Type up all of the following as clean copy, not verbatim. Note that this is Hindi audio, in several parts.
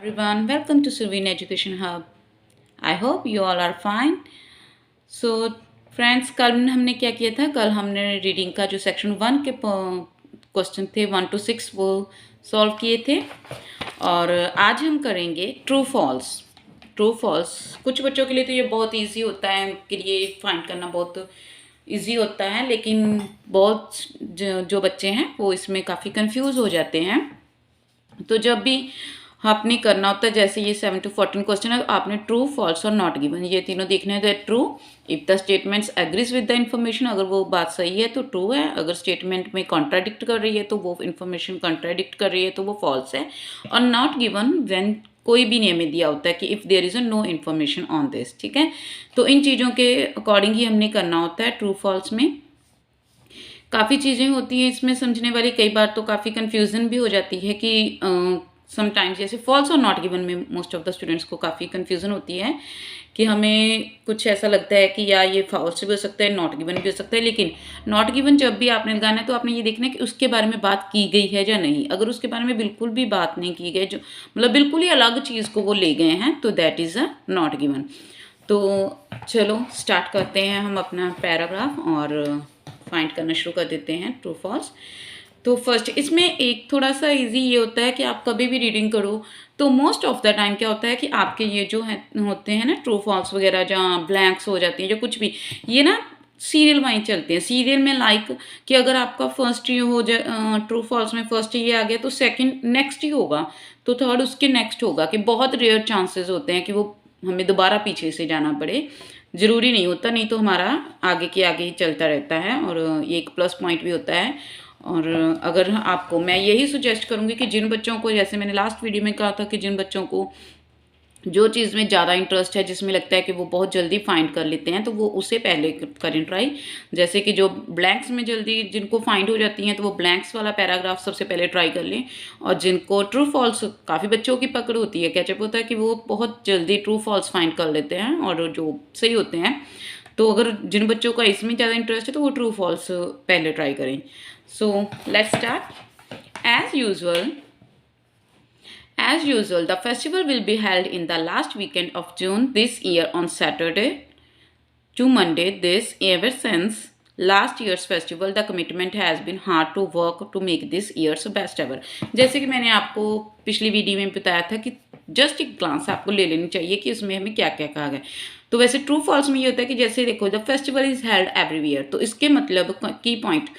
Everyone, welcome to Sylvine Education Hub. I hope you all are fine. So friends, कल हमने क्या किया था? कल हमने रीडिंग का जो सेक्शन 1 के क्वेश्चन थे 1 to 6 वो सॉल्व किए थे और आज हम करेंगे ट्रू फॉल्स। ट्रू फॉल्स कुछ बच्चों के लिए तो ये बहुत इजी होता है, उनके लिए फाइंड करना बहुत इजी होता है, लेकिन बहुत जो बच्चे हैं वो इसमें काफ़ी कंफ्यूज हो जाते हैं। तो जब भी आपने करना होता है, जैसे ये 7 to 14 क्वेश्चन है, आपने ट्रू फॉल्स और नॉट गिवन ये तीनों देखने हैं। True if the statements agrees with the information, अगर वो बात सही है तो ट्रू है, अगर स्टेटमेंट में कॉन्ट्राडिक्ट कर रही है तो वो इन्फॉर्मेशन कॉन्ट्राडिक्ट कर रही है तो वो फॉल्स है। और नॉट गिवन व्हेन कोई भी नियम में दिया होता है कि if there is a no information on this, ठीक है। तो इन चीज़ों के अकॉर्डिंग ही हमने करना होता है ट्रू फॉल्स में। काफ़ी चीज़ें होती हैं इसमें समझने वाली, कई बार तो काफ़ी कन्फ्यूज़न भी हो जाती है कि समटाइम्स जैसे फॉल्स और नॉट गिवन में मोस्ट ऑफ द स्टूडेंट्स को काफ़ी कन्फ्यूज़न होती है कि हमें कुछ ऐसा लगता है कि या ये फॉल्स भी हो सकता है, नॉट गिवन भी हो सकता है। लेकिन नॉट गिवन जब भी आपने लगाना है तो आपने ये देखना है कि उसके बारे में बात की गई है या नहीं। अगर उसके बारे में बिल्कुल भी बात नहीं की गई, जो मतलब बिल्कुल ही अलग चीज़ को वो ले गए हैं, तो that is a not given. तो चलो स्टार्ट करते हैं हम अपना पैराग्राफ और फाइंड करना शुरू कर देते हैं ट्रू फॉल्स। तो फर्स्ट इसमें एक थोड़ा सा इजी ये होता है कि आप कभी भी रीडिंग करो तो मोस्ट ऑफ द टाइम क्या होता है कि आपके ये जो है होते हैं ना ट्रू फॉल्स वगैरह, जहाँ ब्लैंक्स हो जाती हैं, जो कुछ भी ये ना सीरियल वाइज चलते हैं। सीरियल में लाइक कि अगर आपका फर्स्ट ये हो जाए ट्रू फॉल्स में फर्स्ट ये आ गया तो सेकंड नेक्स्ट ही होगा, तो थर्ड उसके नेक्स्ट होगा। कि बहुत रेयर चांसेस होते हैं कि वो हमें दोबारा पीछे से जाना पड़े, ज़रूरी नहीं होता, नहीं तो हमारा आगे के आगे ही चलता रहता है और ये एक प्लस पॉइंट भी होता है। और अगर आपको मैं यही सुजेस्ट करूँगी कि जिन बच्चों को, जैसे मैंने लास्ट वीडियो में कहा था कि जिन बच्चों को जो चीज़ में ज़्यादा इंटरेस्ट है, जिसमें लगता है कि वो बहुत जल्दी फाइंड कर लेते हैं, तो वो उसे पहले करें ट्राई। जैसे कि जो ब्लैंक्स में जल्दी जिनको फाइंड हो जाती हैं तो वो ब्लैंक्स वाला पैराग्राफ सबसे पहले ट्राई कर लें। और जिनको ट्रू फॉल्स, काफ़ी बच्चों की पकड़ होती है, कैचअप होता है कि वो बहुत जल्दी ट्रू फॉल्स फाइंड कर लेते हैं और जो सही होते हैं। तो अगर जिन बच्चों का इसमें ज़्यादा इंटरेस्ट है तो वो ट्रू फॉल्स पहले ट्राई करें। So let's start. As usual As usual, the festival will be held in the last weekend of June this year on Saturday to Monday. This ever since last year's festival, the commitment has been hard to work to make this year's best ever. जैसे कि मैंने आपको पिछली वीडियो में बताया था कि जस्ट एक ग्लांस आपको ले लेनी चाहिए कि उसमें हमें क्या क्या कहा गया। तो वैसे ट्रू फॉल्स में ये होता है कि जैसे देखो the festival is held every year, तो इसके मतलब की पॉइंट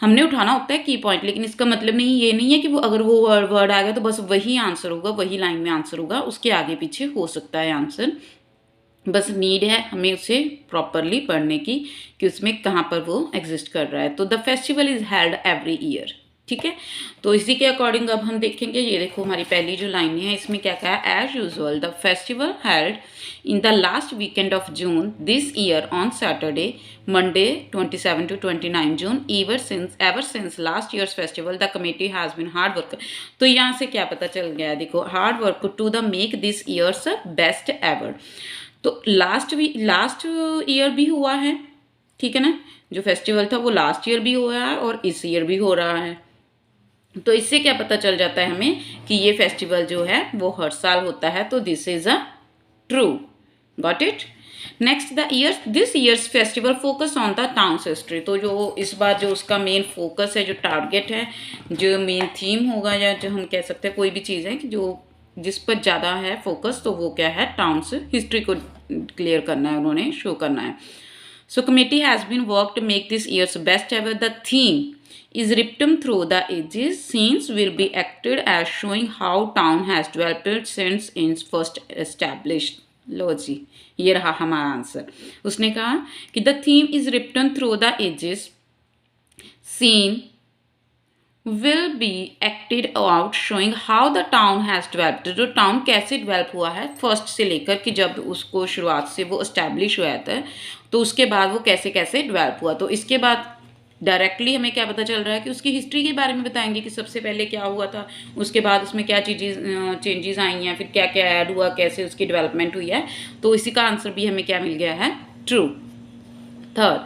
हमने उठाना होता है की पॉइंट। लेकिन इसका मतलब नहीं, ये नहीं है कि वो अगर वो वर्ड आ गया तो बस वही आंसर होगा, वही लाइन में आंसर होगा, उसके आगे पीछे हो सकता है आंसर। बस नीड है हमें उसे प्रॉपरली पढ़ने की कि उसमें कहाँ पर वो एग्जिस्ट कर रहा है। तो the festival is held every year, ठीक है। तो इसी के अकॉर्डिंग अब हम देखेंगे। ये देखो हमारी पहली जो लाइन है इसमें क्या कहा है, as usual the festival held in the last weekend of June this year on Saturday, Monday 27 to 29 June. Ever since last year's festival, the committee has been hard work. तो यहाँ से क्या पता चल गया, देखो hard work to the make this year's best ever. तो लास्ट ईयर भी हुआ है, ठीक है ना। जो फेस्टिवल था वो लास्ट ईयर भी हुआ है और इस ईयर भी हो रहा है। तो इससे क्या पता चल जाता है हमें कि ये फेस्टिवल जो है वो हर साल होता है। तो this is a true, got it. Next this years festival focus on the towns history. तो जो इस बार जो उसका मेन फोकस है, जो टारगेट है, जो मेन थीम होगा, या जो हम कह सकते हैं कोई भी चीज़ है कि जो जिस पर ज़्यादा है फोकस, तो वो क्या है, टाउन्स हिस्ट्री को क्लियर करना है, उन्होंने शो करना है। So committee has been work to make this year's best ever. The theme is written through the ages. Scenes will be acted as showing how town has developed since its first established. लो जी, ये रहा हमारा आंसर। उसने कहा कि the theme is written through the ages, scene will be acted out showing how the town has developed. जो टाउन कैसे डेवलप हुआ है फर्स्ट से लेकर कि जब उसको शुरुआत से वो इस्टेब्लिश हुआ था, तो उसके बाद वो कैसे कैसे डेवलप हुआ। तो इसके बाद डायरेक्टली हमें क्या पता चल रहा है कि उसकी हिस्ट्री के बारे में बताएंगे कि सबसे पहले क्या हुआ था, उसके बाद उसमें क्या चीज़ें चेंजेस आई हैं, फिर क्या क्या ऐड हुआ, कैसे उसकी डेवलपमेंट हुई है। तो इसी का आंसर भी हमें क्या मिल गया है, true. Third,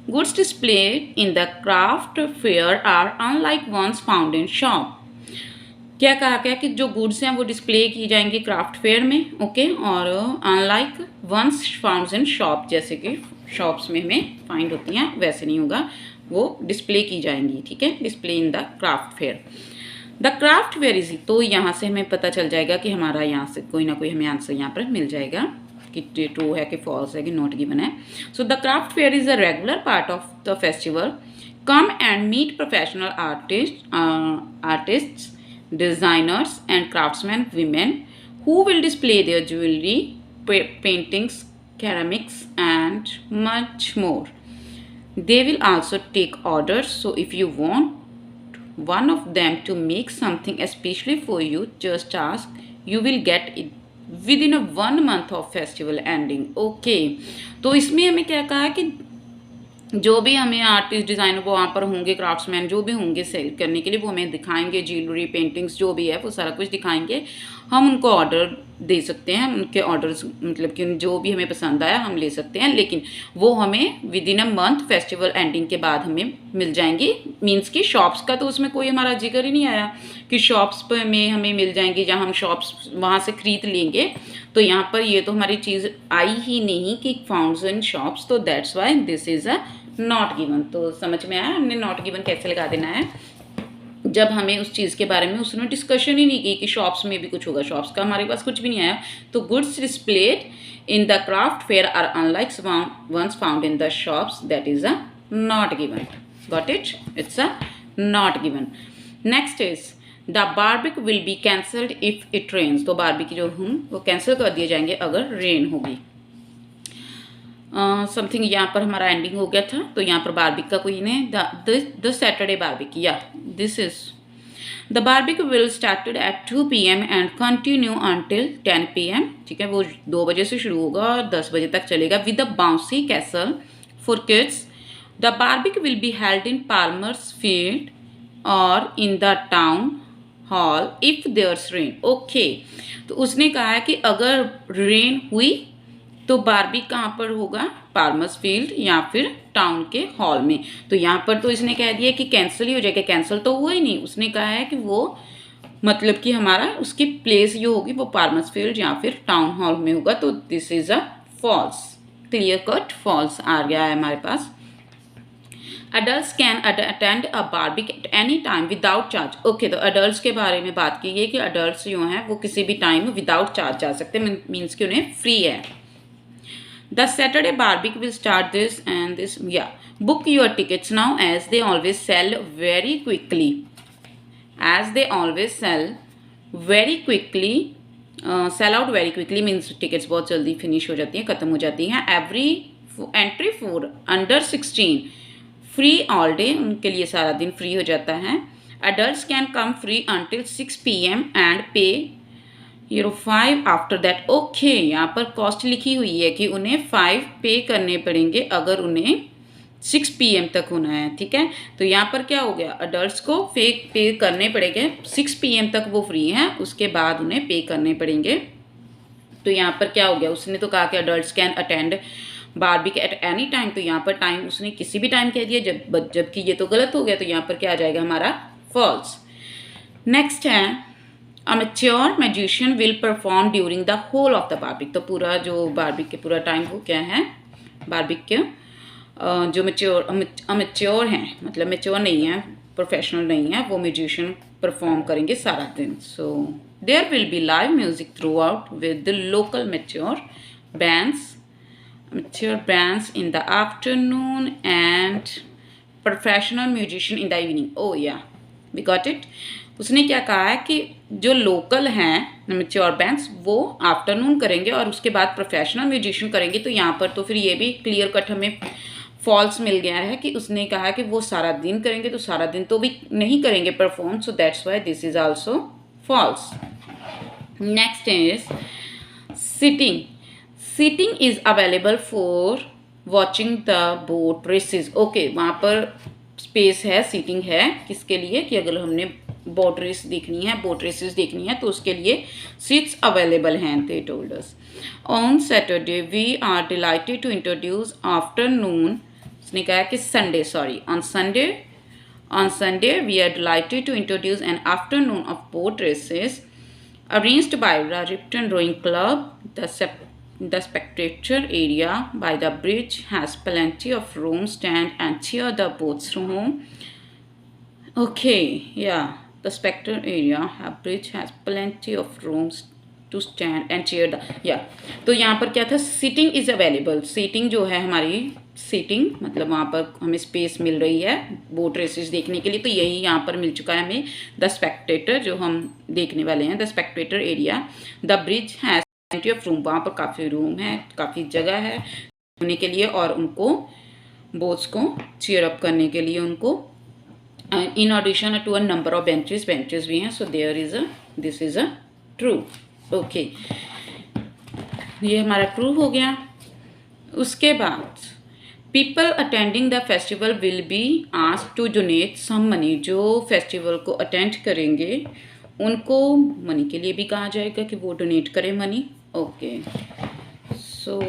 goods displayed in the craft fair are unlike ones found in shop. क्या कहा गया कि जो गुड्स हैं वो डिस्प्ले की जाएंगे क्राफ्ट फेयर में, ओके। और unlike ones found in shop, जैसे कि शॉप्स में हमें फाइंड होती हैं वैसे नहीं होगा, वो डिस्प्ले की जाएंगी, ठीक है, display in the craft fair. The craft fair is, तो यहाँ से हमें पता चल जाएगा कि हमारा यहाँ से कोई ना कोई हमें आंसर यहाँ पर मिल जाएगा कि ट्रू है कि फॉल्स है कि नॉट गिवन है। So the craft fair is a regular part of the festival. Come and meet professional artists, designers and craftsmen women who will display their jewelry, paintings, ceramics and much more. They will also take orders, so if you want one of them to make something especially for you, just ask, you will get it within a 1 month of festival ending. Okay, तो इसमें हमें क्या कहा है कि जो भी हमें आर्टिस्ट डिज़ाइनर वो वहाँ पर होंगे, क्राफ्ट्समैन जो भी होंगे सेल करने के लिए, वो हमें दिखाएंगे, ज्वेलरी, पेंटिंग्स जो भी है वो सारा कुछ दिखाएंगे। हम उनको ऑर्डर दे सकते हैं, उनके ऑर्डर्स मतलब कि जो भी हमें पसंद आया हम ले सकते हैं, लेकिन वो हमें with in a month festival ending के बाद हमें मिल जाएंगी। मीन्स कि शॉप्स का तो उसमें कोई हमारा जिक्र ही नहीं आया कि शॉप्स पर में हमें मिल जाएंगी, जहाँ हम शॉप्स वहाँ से खरीद लेंगे। तो यहाँ पर ये तो हमारी चीज़ आई ही नहीं कि फाउंड्स इन शॉप्स, तो that's why this is a not given. तो समझ में आया हमने नॉट गिवन कैसे लगा देना है, जब हमें उस चीज़ के बारे में उसने डिस्कशन ही नहीं की कि शॉप्स में भी कुछ होगा, शॉप्स का हमारे पास कुछ भी नहीं आया। तो goods displayed in the craft fair are unlike ones found in the shops, that is a not given. Got it, it's a not given. Next is the barbecue will be cancelled if it rains. तो बारबिक जो हम वो कैंसिल कर दिए जाएंगे अगर रेन होगी। समथिंग यहाँ पर हमारा एंडिंग हो गया था, तो यहाँ पर बारबिक का कोई नहीं। द सैटरडे बारबिक, या this is the barbecue will started at 2 PM and continue until 10 PM। ठीक है, वो 2 बजे से शुरू होगा और 10 बजे तक चलेगा। With a bouncy castle for kids. The barbecue will be held in Palmer's field और in the town hall if there's rain. Okay, तो उसने कहा है कि अगर रेन हुई तो बारबिक कहाँ पर होगा, पार्मर्स फील्ड या फिर टाउन के हॉल में। तो यहाँ पर तो इसने कह दिया कि कैंसिल ही हो जाएगा, कैंसिल तो हुआ ही नहीं। उसने कहा है कि वो मतलब कि हमारा उसकी प्लेस जो होगी वो पार्मर्स फील्ड या फिर टाउन हॉल में होगा। तो this is a false, clear cut false आ गया है हमारे पास। Adults can attend a barbecue at any time without charge. Okay, तो adults के बारे में बात की है कि adults जो हैं वो किसी भी टाइम विदाउट चार्ज जा सकते हैं, मीन्स कि उन्हें फ्री है। The Saturday barbecue will start this and this. Yeah, book your tickets now as they always sell very quickly. As they always sell very quickly, sell out very quickly means tickets बहुत जल्दी फिनिश हो जाती हैं, ख़त्म हो जाती हैं। Every entry for under 16 free all day, उनके लिए सारा दिन फ्री हो जाता है। Adults can come free until 6 PM and pay €5 after that. Okay, यहाँ पर कॉस्ट लिखी हुई है कि उन्हें 5 पे करने पड़ेंगे अगर उन्हें 6 PM तक होना है। ठीक है, तो यहाँ पर क्या हो गया, अडल्ट्स को पे करने पड़ेंगे, 6 PM तक वो फ्री हैं, उसके बाद उन्हें पे करने पड़ेंगे। तो यहाँ पर क्या हो गया, उसने तो कहा कि adults can attend barbecue at any time, तो यहाँ पर टाइम उसने किसी भी टाइम कह दिया, जबकि ये तो गलत हो गया। तो यहाँ पर क्या आ जाएगा हमारा फॉल्स। नेक्स्ट है A mature magician will perform during the whole of the barbecue। तो पूरा जो बारबिक के पूरा टाइम वो क्या है, बारबिक के जो अमेच्योर हैं, मतलब मेच्योर नहीं है, प्रोफेशनल नहीं है, वो म्यूजिशियन परफॉर्म करेंगे सारा दिन। So there will be live music throughout with the local mature bands in the afternoon and professional musician in the evening। Oh yeah, we got it। उसने क्या कहा है कि जो लोकल हैं मेच्योर बैंड्स वो आफ्टरनून करेंगे और उसके बाद प्रोफेशनल म्यूजिशियन करेंगे। तो यहाँ पर तो फिर ये भी क्लियर कट हमें फॉल्स मिल गया है कि उसने कहा कि वो सारा दिन करेंगे, तो सारा दिन तो भी नहीं करेंगे perform. So that's why this is also false. Next is sitting. Seating is available for watching the boat races. Okay, वहाँ पर स्पेस है, सीटिंग है किसके लिए, कि अगर हमने बोट रेस देखनी है, बोट रेसेस देखनी है, तो उसके लिए सीट्स अवेलेबल हैं। They told us on Saturday we are delighted to introduce afternoon. उसने कहा कि Sunday, sorry, on Sunday On Sunday, we are delighted to introduce an afternoon of boat races arranged by the Ripton Rowing Club. The spectator area by the bridge has plenty of room, stand and cheer the boats home. Okay, yeah, the spectator area bridge has plenty of rooms to stand and chair the या। तो यहाँ पर क्या था, सीटिंग इज़ अवेलेबल। सीटिंग जो है हमारी, सीटिंग मतलब वहाँ पर हमें स्पेस मिल रही है बोट रेसेस देखने के लिए। तो यही यहाँ पर मिल चुका है हमें द स्पेक्टेटर, जो हम देखने वाले हैं the Spectator area. The bridge has plenty of room, वहाँ पर काफ़ी रूम है, काफ़ी जगह है होने के लिए और उनको बोट्स को चीयर अप करने के लिए उनको। In addition to a number of benches, benches भी हैं। So there is a, this is a true. Okay, ये हमारा ट्रू हो गया। उसके बाद people attending the festival will be asked to donate some money, जो फेस्टिवल को अटेंड करेंगे उनको मनी के लिए भी कहा जाएगा कि वो डोनेट करें money. Okay, so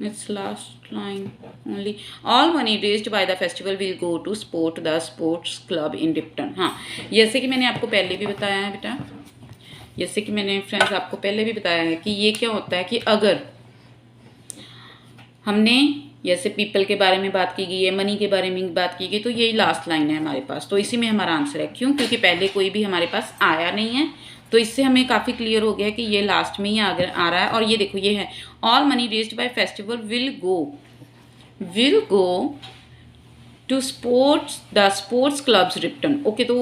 it's last line only. All money raised by the festival will go to support the sports club in Ripton. हाँ, जैसे कि मैंने आपको पहले भी बताया है बेटा, जैसे कि मैंने फ्रेंड्स आपको पहले भी बताया है कि ये क्या होता है कि अगर हमने जैसे पीपल के बारे में बात की गई है, मनी के बारे में बात की गई, तो यही लास्ट लाइन है हमारे पास, तो इसी में हमारा आंसर है। क्यों? क्योंकि पहले कोई भी हमारे पास आया नहीं है, तो इससे हमें काफ़ी क्लियर हो गया कि ये लास्ट में ही आ रहा है। और ये देखो, ये है all money raised by festival will go to sports clubs Ripton. Okay, तो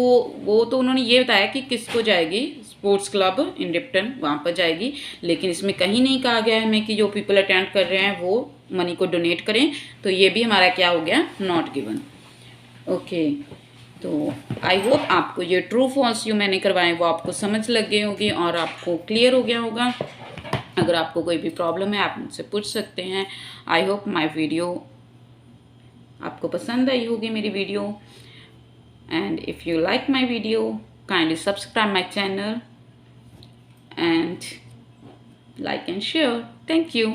वो तो उन्होंने ये बताया कि किसको जाएगी, स्पोर्ट्स क्लब इन रिप्टन, वहाँ पर जाएगी। लेकिन इसमें कहीं नहीं कहा गया है हमें कि जो पीपल अटेंड कर रहे हैं वो मनी को डोनेट करें, तो ये भी हमारा क्या हो गया, नॉट गिवन। ओके, तो आई होप आपको ये ट्रू फॉल्स जो मैंने करवाए वो आपको समझ लग गए होगी और आपको क्लियर हो गया होगा। अगर आपको कोई भी प्रॉब्लम है आप मुझसे पूछ सकते हैं। आई होप माई वीडियो आपको पसंद आई होगी मेरी video, and if you like my video kindly subscribe my channel and like and share. Thank you.